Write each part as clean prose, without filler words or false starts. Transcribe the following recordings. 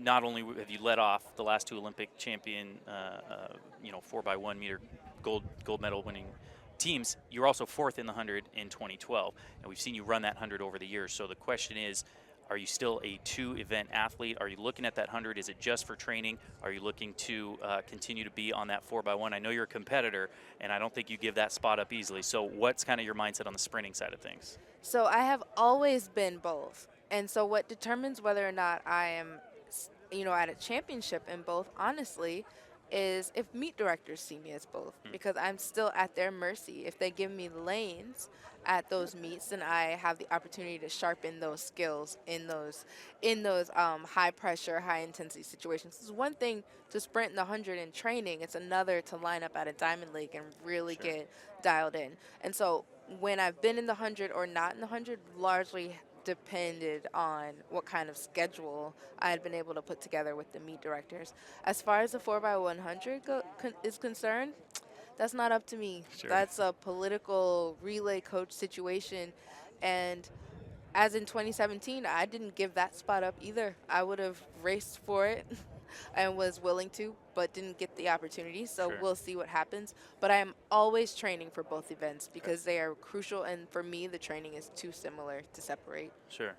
not only have you led off the last two Olympic champion, 4x1 meter gold medal winning teams, you're also fourth in the 100 in 2012, and we've seen you run that 100 over the years. So the question is, are you still a two-event athlete? Are you looking at that 100? Is it just for training? Are you looking to continue to be on that 4x1? I know you're a competitor, and I don't think you give that spot up easily. So what's kind of your mindset on the sprinting side of things? So I have always been both. And so what determines whether or not I am, at a championship in both, honestly, is if meet directors see me as both, because I'm still at their mercy. If they give me lanes at those meets, then I have the opportunity to sharpen those skills in those high pressure, high intensity situations. It's one thing to sprint in the 100 in training. It's another to line up at a Diamond League and really Sure. get dialed in. And so when I've been in the 100 or not in the 100 largely depended on what kind of schedule I had been able to put together with the meet directors. As far as the 4x100 is concerned, that's not up to me. Sure. That's a political relay coach situation. And as in 2017, I didn't give that spot up either. I would have raced for it and was willing to, but didn't get the opportunity. So Sure. we'll see what happens. But I am always training for both events because they are crucial. And for me, the training is too similar to separate. Sure.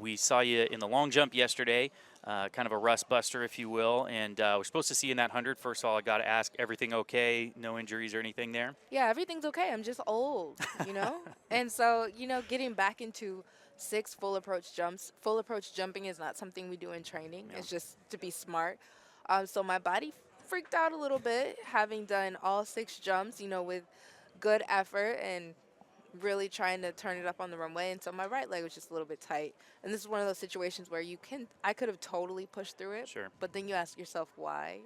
We saw you in the long jump yesterday, kind of a rust buster, if you will, and we're supposed to see you in that 100. First of all, I got to ask, everything okay? No injuries or anything there? Yeah, everything's okay. I'm just old. And so, getting back into 6 full approach jumps. Full approach jumping is not something we do in training. Yeah. It's just to be smart. So my body freaked out a little bit having done all 6 jumps, with good effort and really trying to turn it up on the runway. And so my right leg was just a little bit tight. And this is one of those situations where I could have totally pushed through it. Sure. But then you ask yourself, why?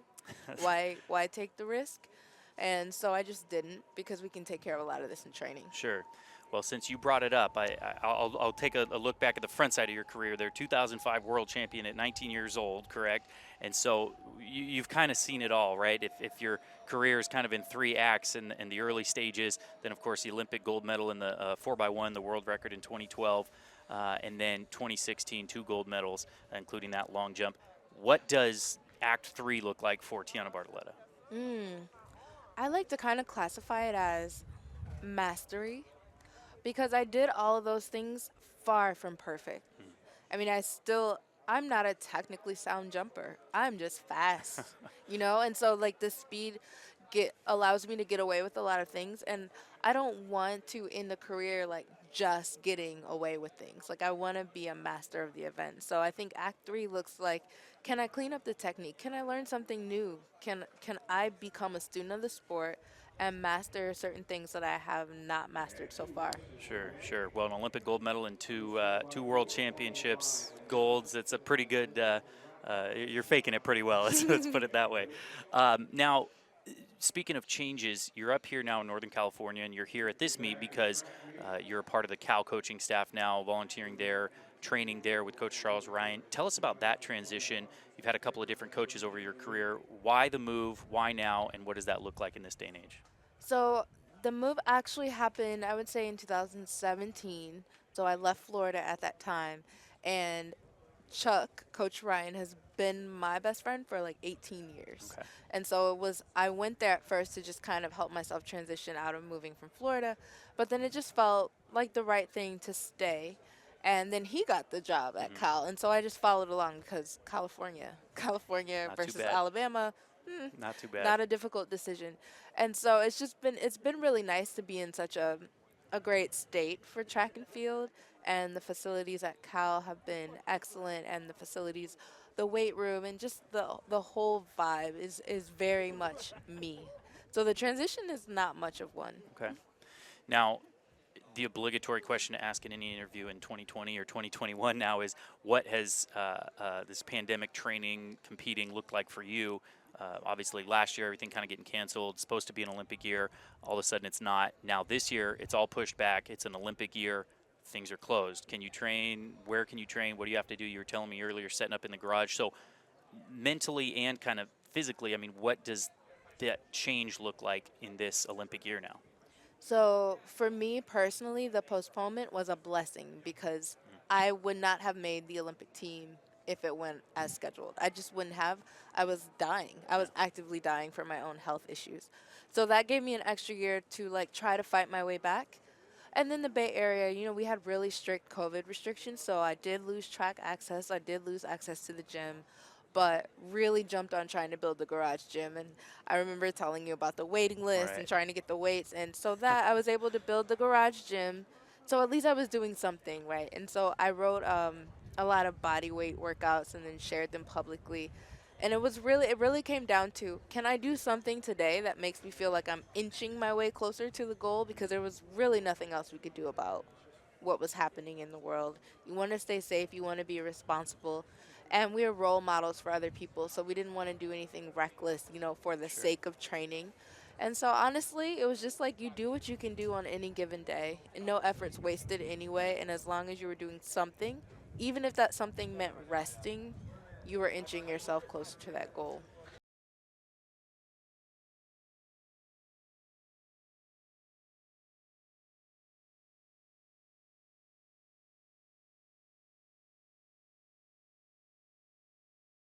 Why take the risk? And so I just didn't, because we can take care of a lot of this in training. Sure. Well, since you brought it up, I'll take a look back at the front side of your career there. 2005 world champion at 19 years old, correct? And so you've kind of seen it all, right? If your career is kind of in 3 acts in the early stages, then of course the Olympic gold medal in the 4x1, the world record in 2012, and then 2016, 2 gold medals, including that long jump. What does Act 3 look like for Tianna Bartoletta? I like to kind of classify it as mastery, because I did all of those things far from perfect. I mean, I'm not a technically sound jumper. I'm just fast, And so like the speed allows me to get away with a lot of things, and I don't want to end a career like just getting away with things. Like I want to be a master of the event. So I think Act 3 looks like, can I clean up the technique? Can I learn something new? Can I become a student of the sport and master certain things that I have not mastered so far? Sure, sure. Well, an Olympic gold medal and two world championships golds. It's a pretty good. You're faking it pretty well. Let's put it that way. Now, speaking of changes, you're up here now in Northern California, and you're here at this meet because you're a part of the Cal coaching staff now, volunteering there, training there with Coach Charles Ryan. Tell us about that transition. You've had a couple of different coaches over your career. Why the move? Why now? And what does that look like in this day and age? So the move actually happened, I would say, in 2017. So I left Florida at that time. And Coach Ryan, has been my best friend for like 18 years. Okay. And so I went there at first to just kind of help myself transition out of moving from Florida. But then it just felt like the right thing to stay. And then he got the job at Cal. And so I just followed along because California Not too versus bad. Alabama, Not too bad. not a difficult decision. And so it's been really nice to be in such a great state for track and field, and the facilities at Cal have been excellent, and the weight room, and just the whole vibe is very much me. So the transition is not much of one. Okay. Now, the obligatory question to ask in any interview in 2020 or 2021 now is, what has this pandemic training, competing looked like for you? Obviously, last year, everything kind of getting canceled. It's supposed to be an Olympic year. All of a sudden, it's not. Now, this year, it's all pushed back. It's an Olympic year. Things are closed. Can you train? Where can you train? What do you have to do? You were telling me earlier, setting up in the garage. So mentally and kind of physically, I mean, what does that change look like in this Olympic year now? So for me personally, the postponement was a blessing because I would not have made the Olympic team if it went as scheduled. I just wouldn't have. I was dying. I Yeah. was actively dying from my own health issues. So that gave me an extra year to like try to fight my way back. And then the Bay Area, we had really strict COVID restrictions, so I did lose track access. I did lose access to the gym, but really jumped on trying to build the garage gym. And I remember telling you about the waiting list and Right. trying to get the weights. And so that I was able to build the garage gym. So at least I was doing something, right? And so I wrote a lot of body weight workouts and then shared them publicly. And it really came down to, can I do something today that makes me feel like I'm inching my way closer to the goal? Because there was really nothing else we could do about what was happening in the world. You want to stay safe, you want to be responsible. And we are role models for other people, so we didn't want to do anything reckless, for the Sure. sake of training. And so honestly, it was just like you do what you can do on any given day, and no effort's wasted anyway. And as long as you were doing something, even if that something meant resting, you were inching yourself closer to that goal.